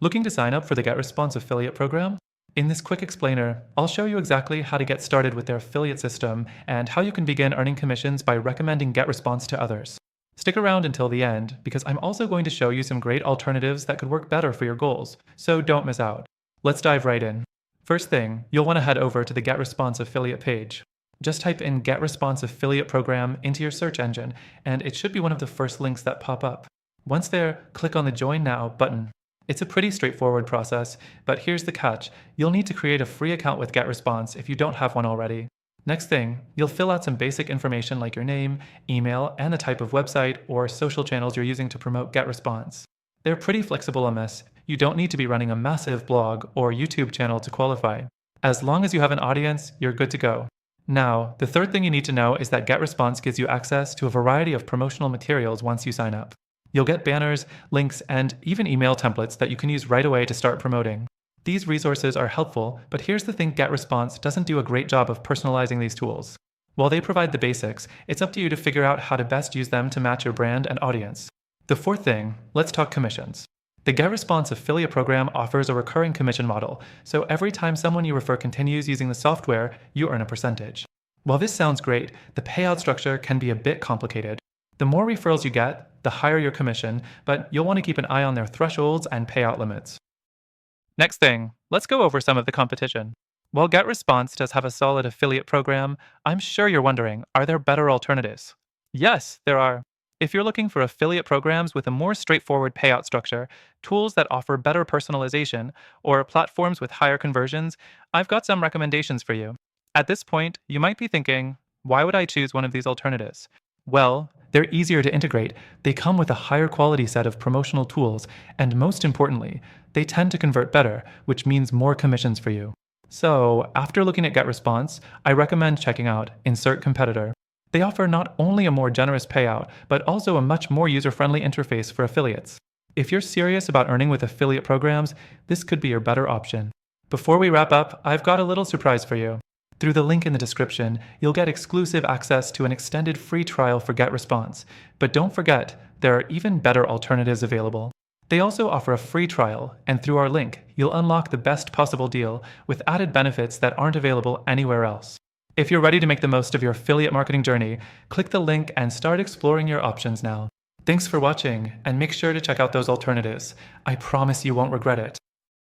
Looking to sign up for the GetResponse affiliate program? In this quick explainer, I'll show you exactly how to get started with their affiliate system and how you can begin earning commissions by recommending GetResponse to others. Stick around until the end, because I'm also going to show you some great alternatives that could work better for your goals, so don't miss out. Let's dive right in. First thing, you'll want to head over to the GetResponse affiliate page. Just type in GetResponse affiliate program into your search engine, and it should be one of the first links that pop up. Once there, click on the Join Now button. It's a pretty straightforward process, but here's the catch. You'll need to create a free account with GetResponse if you don't have one already. Next thing, you'll fill out some basic information like your name, email, and the type of website or social channels you're using to promote GetResponse. They're pretty flexible on this. You don't need to be running a massive blog or YouTube channel to qualify. As long as you have an audience, you're good to go. Now, the third thing you need to know is that GetResponse gives you access to a variety of promotional materials once you sign up. You'll get banners, links, and even email templates that you can use right away to start promoting. These resources are helpful, but here's the thing: GetResponse doesn't do a great job of personalizing these tools. While they provide the basics, it's up to you to figure out how to best use them to match your brand and audience. The fourth thing, let's talk commissions. The GetResponse affiliate program offers a recurring commission model, so every time someone you refer continues using the software, you earn a percentage. While this sounds great, the payout structure can be a bit complicated. The more referrals you get, the higher your commission, but you'll want to keep an eye on their thresholds and payout limits. Next thing, let's go over some of the competition. While GetResponse does have a solid affiliate program, I'm sure you're wondering, are there better alternatives? Yes, there are. If you're looking for affiliate programs with a more straightforward payout structure, tools that offer better personalization, or platforms with higher conversions, I've got some recommendations for you. At this point, you might be thinking, why would I choose one of these alternatives? Well, they're easier to integrate, they come with a higher quality set of promotional tools, and most importantly, they tend to convert better, which means more commissions for you. So, after looking at GetResponse, I recommend checking out Insert Competitor. They offer not only a more generous payout, but also a much more user-friendly interface for affiliates. If you're serious about earning with affiliate programs, this could be your better option. Before we wrap up, I've got a little surprise for you. Through the link in the description, you'll get exclusive access to an extended free trial for GetResponse. But don't forget, there are even better alternatives available. They also offer a free trial, and through our link, you'll unlock the best possible deal with added benefits that aren't available anywhere else. If you're ready to make the most of your affiliate marketing journey, click the link and start exploring your options now. Thanks for watching, and make sure to check out those alternatives. I promise you won't regret it.